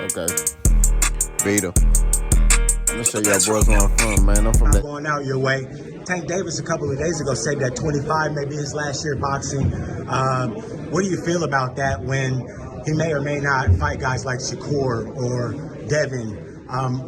Okay. Vita. I'm gonna show y'all boys where I'm from, man. I'm from that. Going out your way. Tank Davis a couple of days ago said that 25 may be his last year boxing. What do you feel about that when he may or may not fight guys like Shakur or Devin?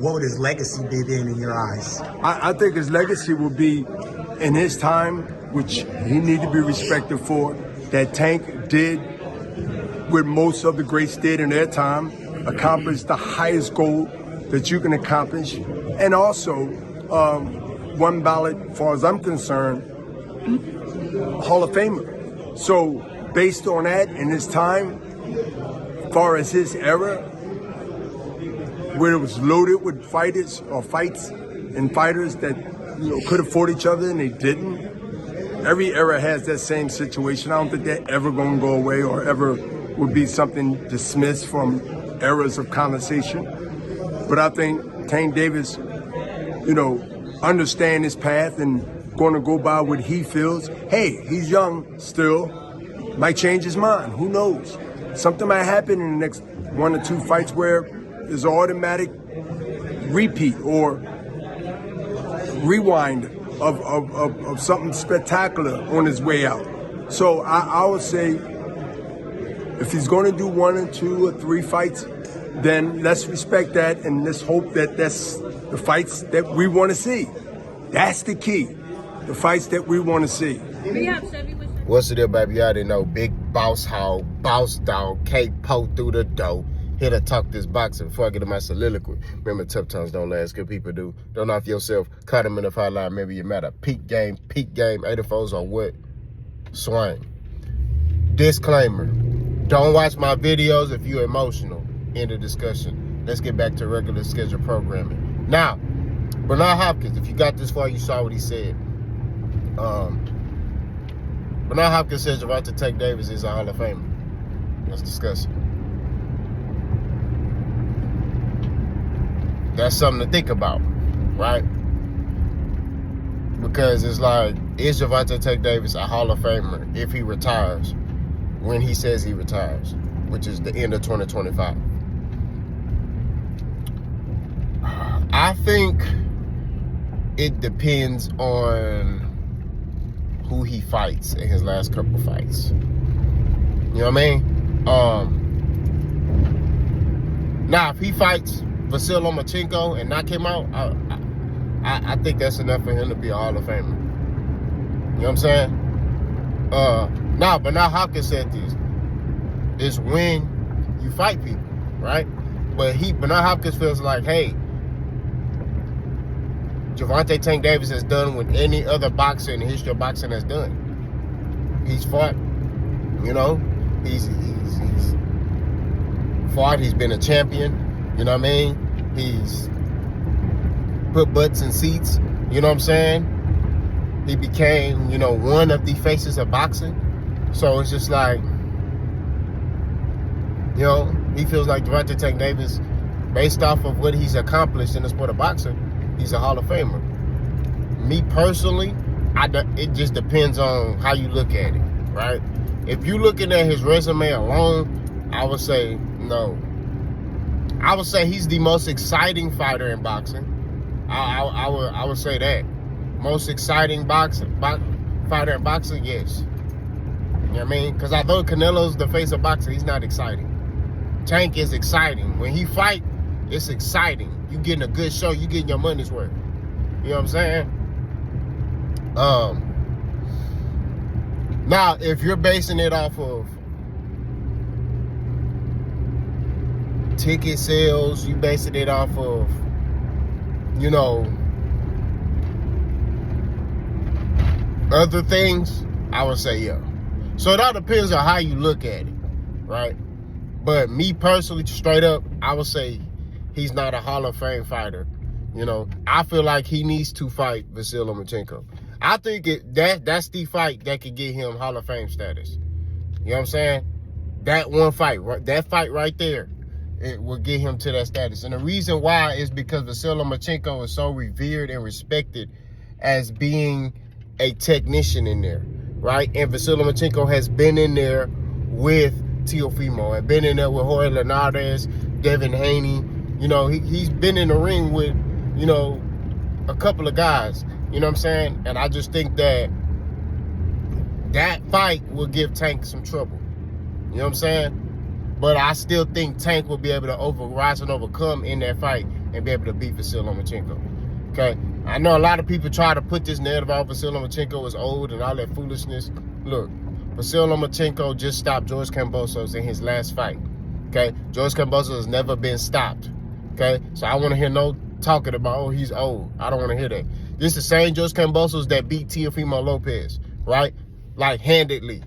What would his legacy be then in your eyes? I think his legacy will be in his time, which he need to be respected for, that Tank did what most of the greats did in their time, accomplish the highest goal that you can accomplish, and also one ballot, as far as I'm concerned, Hall of Famer. So based on that, in his time, as far as his era, where it was loaded with fighters or fights and fighters that could have fought each other and they didn't. Every era has that same situation. I don't think they're ever going to go away or ever would be something dismissed from eras of conversation. But I think Tank Davis, understand his path and going to go by what he feels. Hey, he's young still, might change his mind. Who knows? Something might happen in the next 1 or 2 fights where there's an automatic repeat or rewind of something spectacular on his way out. So I would say if he's going to do 1 or 2 or 3 fights, then let's respect that and let's hope that that's the fights that we want to see. That's the key. The fights that we want to see. What's the deal, baby? You already know. Big boss hog, boss dog, cake po through the dough. Here to talk this boxing before I get to my soliloquy. Remember, tough times don't last. Good people do. Don't knock yourself. Cut them in the fight line. Maybe you met a peak game. 84s or what? Swing. Disclaimer. Don't watch my videos if you're emotional. End of discussion. Let's get back to regular scheduled programming. Now, Bernard Hopkins, if you got this far, you saw what he said. Bernard Hopkins says Gervonta Davis is a Hall of Famer. Let's discuss it. That's something to think about, right? Because it's like, is Gervonta Davis a Hall of Famer if he retires when he says he retires, which is the end of 2025? I think it depends on who he fights in his last couple fights. You know what I mean? Now, if he fights Vasyl Lomachenko and knock him out, I think that's enough for him to be a Hall of Famer. You know what I'm saying? Now, Bernard Hopkins said this is when you fight people, right? But Bernard Hopkins feels like, hey, Gervonta Tank Davis has done what any other boxer in the history of boxing has done. He's fought, he's fought, he's been a champion, you know what I mean? He's put butts in seats, you know what I'm saying? He became, one of the faces of boxing. So it's just like, he feels like Gervonta Tank Davis, based off of what he's accomplished in the sport of boxing, he's a Hall of Famer. Me personally, it just depends on how you look at it, right? If you're looking at his resume alone, I would say no. I would say he's the most exciting fighter in boxing. I would say that. Most exciting fighter in boxing, yes. You know what I mean? Because although Canelo's the face of boxing, he's not exciting. Tank is exciting. When he fight, it's exciting. You getting a good show. You getting your money's worth. You know what I'm saying? Now, if you're basing it off of ticket sales, you basing it off of, other things, I would say yeah. So it all depends on how you look at it, right? But me personally, straight up, I would say he's not a Hall of Fame fighter. I feel like he needs to fight Vasyl Lomachenko. I think that's the fight that could get him Hall of Fame status. You know what I'm saying? That one fight, that fight right there, it will get him to that status. And the reason why is because Vasyl Lomachenko is so revered and respected as being a technician in there, right? And Vasyl Lomachenko has been in there with Teofimo and been in there with Jorge Linares, Devin Haney. You know, he's been in the ring with, you know, a couple of guys. You know what I'm saying? And I just think that fight will give Tank some trouble. You know what I'm saying? But I still think Tank will be able to rise and overcome in that fight and be able to beat Vasyl Lomachenko. Okay? I know a lot of people try to put this narrative out. Vasyl Lomachenko is old and all that foolishness. Look, Vasyl Lomachenko just stopped George Kambosos in his last fight. Okay? George Kambosos has never been stopped. Okay? So I want to hear no talking about, oh, he's old. I don't want to hear that. This is the same George Kambosos that beat Teofimo Lopez, right? Like, handedly.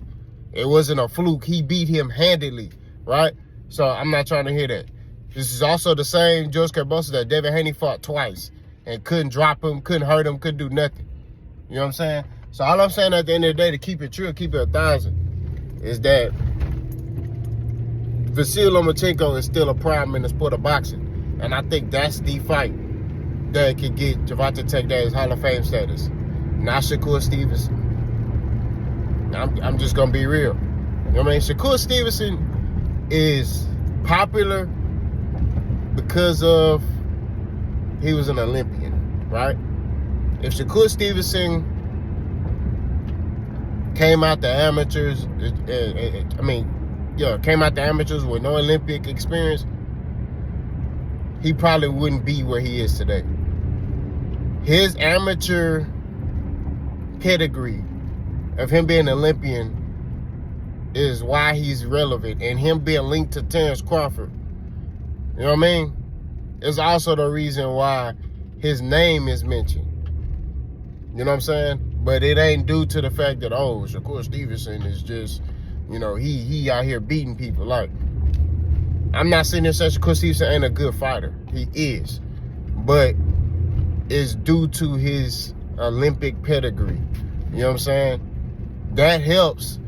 It wasn't a fluke. He beat him handedly, right? So I'm not trying to hear that. This is also the same George Kambosos that Devin Haney fought twice and couldn't drop him, couldn't hurt him, couldn't do nothing. You know what I'm saying? So all I'm saying at the end of the day, to keep it true, keep it 1,000, is that Vasyl Lomachenko is still a prime in the sport of boxing. And I think that's the fight that could get Gervonta Davis Hall of Fame status. Not Shakur Stevenson. I'm just going to be real. You know what I mean? Shakur Stevenson is popular because of he was an Olympian, right? If Shakur Stevenson came out the amateurs, came out the amateurs with no Olympic experience, he probably wouldn't be where he is today. His amateur pedigree of him being an Olympian is why he's relevant, and him being linked to Terrence Crawford, you know what I mean, is also the reason why his name is mentioned. You know what I'm saying? But it ain't due to the fact that, oh, Shakur Stevenson is just, you know, he out here beating people. Like, I'm not sitting there saying Shakur Stevenson ain't a good fighter. He is. But it's due to his Olympic pedigree. You know what I'm saying? That helps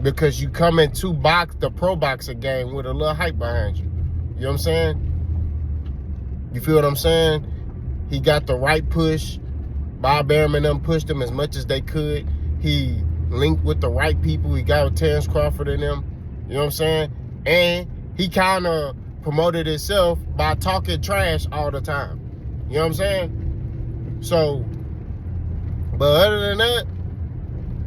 because you come into the pro boxing game with a little hype behind you. You know what I'm saying? You feel what I'm saying? He got the right push. Bob Behrman them pushed him as much as they could. He linked with the right people. He got with Terrence Crawford and them. You know what I'm saying? And he kind of promoted himself by talking trash all the time. You know what I'm saying? So, but other than that,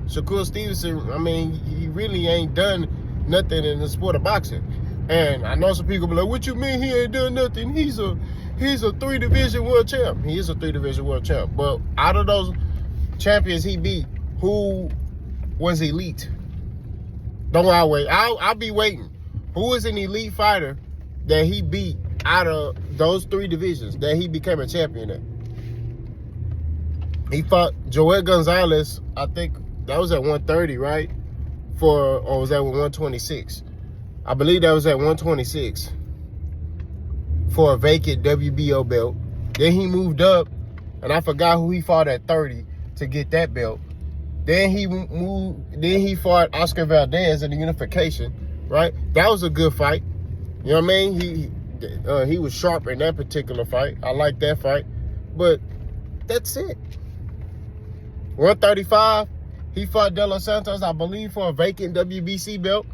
Shakur Stevenson, I mean, he really ain't done nothing in the sport of boxing. And I know some people be like, what you mean he ain't done nothing? He's a 3-division world champ. He is a 3-division world champ. But out of those champions he beat, who was elite? Don't I wait. I'll be waiting. Who is an elite fighter that he beat out of those 3 divisions that he became a champion in? He fought Joel Gonzalez, I think that was at 130, right? Or was that 126? I believe that was at 126 for a vacant WBO belt. Then he moved up, and I forgot who he fought at 30 to get that belt. Then he fought Oscar Valdez in the unification, right? That was a good fight. You know what I mean? He was sharp in that particular fight. I like that fight. But that's it. 135, he fought De Los Santos, I believe, for a vacant WBC belt.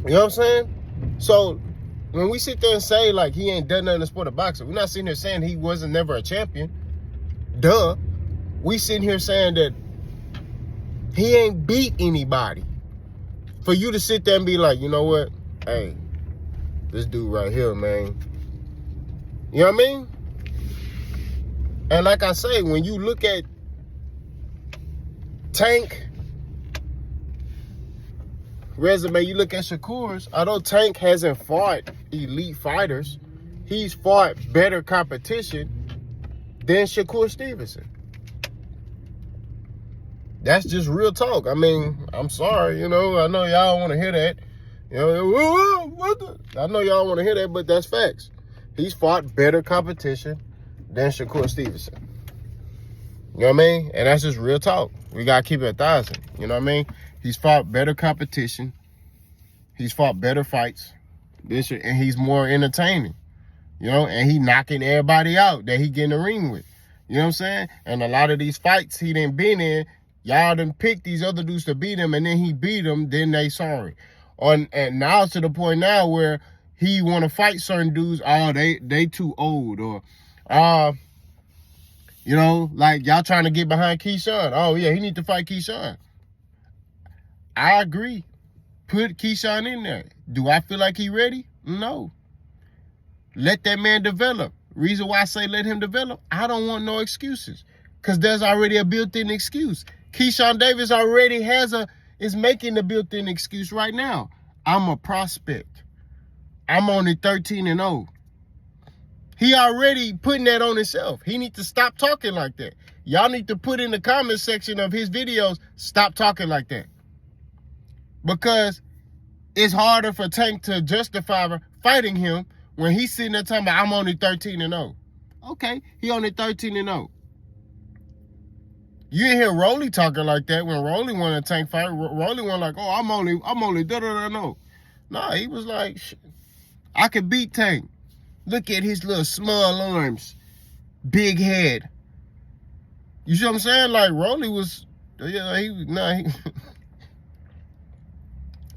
You know what I'm saying? So when we sit there and say, like, he ain't done nothing in the sport of boxing, we're not sitting here saying he wasn't never a champion. Duh. We sitting here saying that he ain't beat anybody. For you to sit there and be like, you know what? Hey, this dude right here, man. You know what I mean? And like I say, when you look at Tank resume, you look at Shakur's, although Tank hasn't fought elite fighters, he's fought better competition than Shakur Stevenson. That's just real talk. I mean, I'm sorry, you know, I know y'all want to hear that. You know, I know y'all want to hear that, but that's facts. He's fought better competition than Shakur Stevenson. You know what I mean? And that's just real talk. We got to keep it 1,000. You know what I mean? He's fought better competition. He's fought better fights. And he's more entertaining. You know, and he knocking everybody out that he get in the ring with. You know what I'm saying? And a lot of these fights he done been in, y'all done picked these other dudes to beat him, and then he beat them, then they sorry. And now to the point now where he want to fight certain dudes. Oh, they too old, or like y'all trying to get behind Keyshawn. Oh yeah, he need to fight Keyshawn. I agree. Put Keyshawn in there. Do I feel like he ready? No. Let that man develop. Reason why I say let him develop, I don't want no excuses. Because there's already a built-in excuse. Keyshawn Davis already is making the built-in excuse right now. I'm a prospect. I'm only 13-0. He already putting that on himself. He needs to stop talking like that. Y'all need to put in the comment section of his videos, stop talking like that. Because it's harder for Tank to justify fighting him when he's sitting there talking about, I'm only 13-0. Okay, he only 13-0. You didn't hear Rolly talking like that when Rolly won a Tank fight. Rolly went like, oh, I'm only da-da-da-no. Nah, he was like, I could beat Tank. Look at his little small arms, big head. You see what I'm saying? Like, Rolly was, I ain't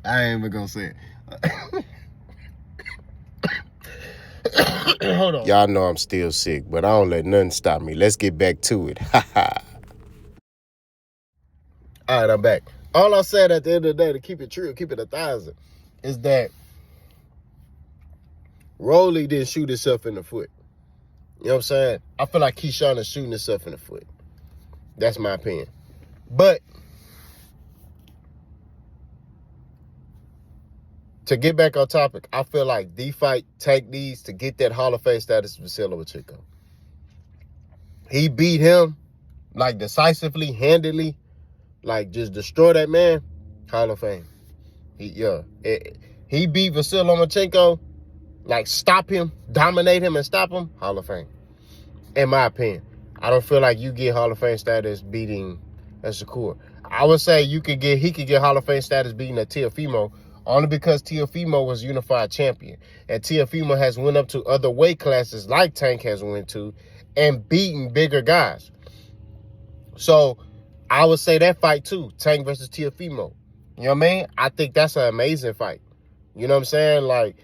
even gonna say it. Hold on. Y'all know I'm still sick, but I don't let nothing stop me. Let's get back to it. All right, I'm back. All I said at the end of the day, to keep it true, keep it 1,000, is that Rolly didn't shoot himself in the foot. You know what I'm saying? I feel like Keyshawn is shooting himself in the foot. That's my opinion. But to get back on topic, I feel like the fight Tank needs to get that Hall of Fame status with Vasily. He beat him like decisively, handily, like just destroy that man. Hall of Fame. He beat Vasily Lomachenko, like stop him, dominate him, and stop him. Hall of Fame. In my opinion, I don't feel like you get Hall of Fame status beating Shakur. I would say he could get Hall of Fame status beating a Teofimo, only because Teofimo was unified champion. And Teofimo has went up to other weight classes like Tank has went to and beaten bigger guys. So I would say that fight too, Tank versus Teofimo. You know what I mean? I think that's an amazing fight. You know what I'm saying? Like,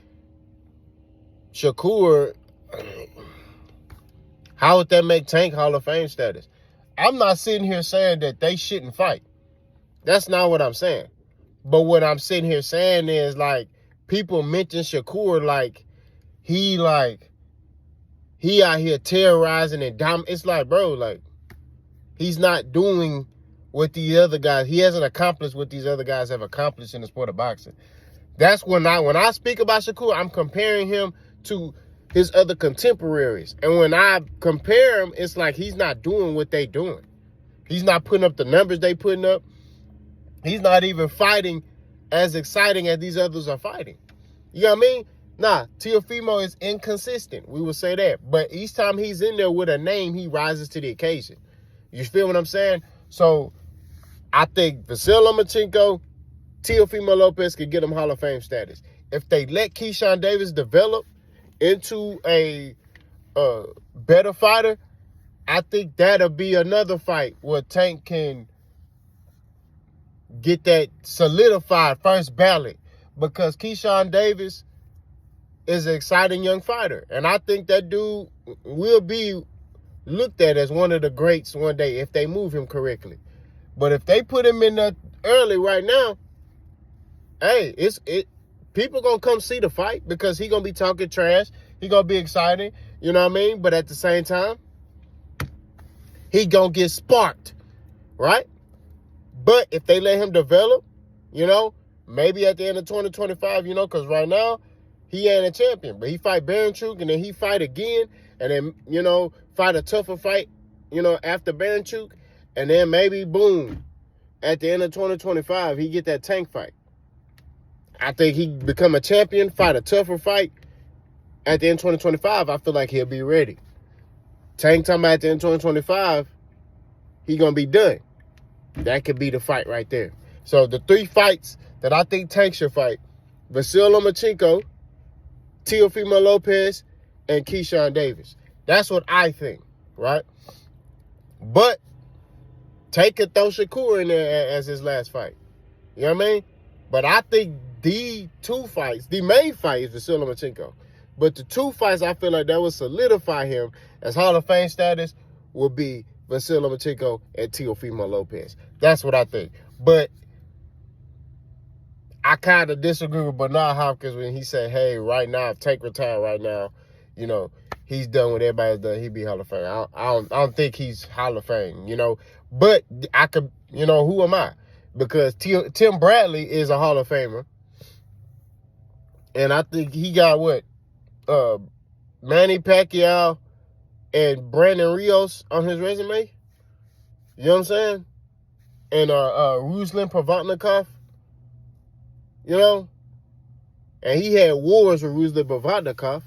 Shakur, how would that make Tank Hall of Fame status? I'm not sitting here saying that they shouldn't fight. That's not what I'm saying. But what I'm sitting here saying is, like, people mention Shakur like he out here terrorizing and dominating. It's like, bro, like, he's not doing what the other guys, he hasn't accomplished what these other guys have accomplished in the sport of boxing. That's when I speak about Shakur, I'm comparing him to his other contemporaries. And when I compare him, it's like he's not doing what they doing. He's not putting up the numbers they putting up. He's not even fighting as exciting as these others are fighting. You know what I mean? Nah, Teofimo is inconsistent. We will say that. But each time he's in there with a name, he rises to the occasion. You feel what I'm saying? So I think Vasily Lomachenko, Teofimo Lopez could get him Hall of Fame status. If they let Keyshawn Davis develop into a better fighter, I think that'll be another fight where Tank can get that solidified first ballot, because Keyshawn Davis is an exciting young fighter. And I think that dude will be looked at as one of the greats one day if they move him correctly. But if they put him in there early right now, hey, people gonna come see the fight because he gonna be talking trash. He gonna be exciting, you know what I mean? But at the same time, he gonna get sparked, right? But if they let him develop, you know, maybe at the end of 2025, you know, because right now, he ain't a champion. But he fight Baranchuk, and then he fight again, and then, you know, fight a tougher fight, you know, after Baranchuk. And then maybe, boom, at the end of 2025, he get that Tank fight. I think he become a champion, fight a tougher fight. At the end of 2025, I feel like he'll be ready. Tank talking about at the end of 2025, he going to be done. That could be the fight right there. So the three fights that I think Tank should fight: Vasily Lomachenko, Teofimo Lopez, and Keyshawn Davis. That's what I think, right? But Tank could throw Shakur in there as his last fight. You know what I mean? But I think the two fights, the main fight is Vasily Lomachenko. But the two fights I feel like that would solidify him as Hall of Fame status will be Vasily Lomachenko and Teofimo Lopez. That's what I think. But I kind of disagree with Bernard Hopkins when he said, hey, right now, if Tank retired right now, you know, he's done what everybody's done. He'd be Hall of Fame. I don't think he's Hall of Fame, you know. But I could, you know, who am I? Because Tim Bradley is a Hall of Famer. And I think he got what? Manny Pacquiao and Brandon Rios on his resume. You know what I'm saying? And Ruslan Provodnikov. You know? And he had wars with Ruslan Provodnikov.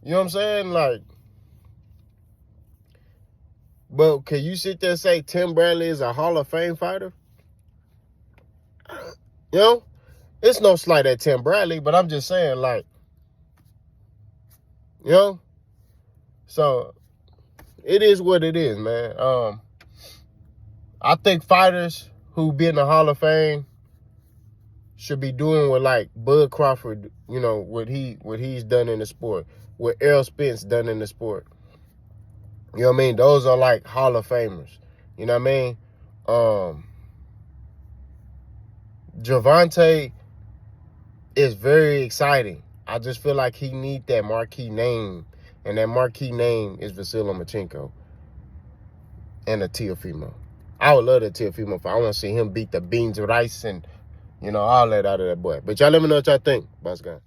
You know what I'm saying? Like, but can you sit there and say Tim Bradley is a Hall of Fame fighter? You know? It's no slight at Tim Bradley, but I'm just saying, like, you know? So, it is what it is, man. I think fighters who be in the Hall of Fame should be doing what, like, Bud Crawford, you know, what he's done in the sport, what Errol Spence done in the sport. You know what I mean? Those are, like, Hall of Famers. You know what I mean? Gervonta is very exciting. I just feel like he need that marquee name, and that marquee name is Vasily Lomachenko and a Teofimo. I would love that Teofimo fight. I want to see him beat the beans, rice, and, you know, all that out of that boy. But y'all let me know what y'all think. Boss guy.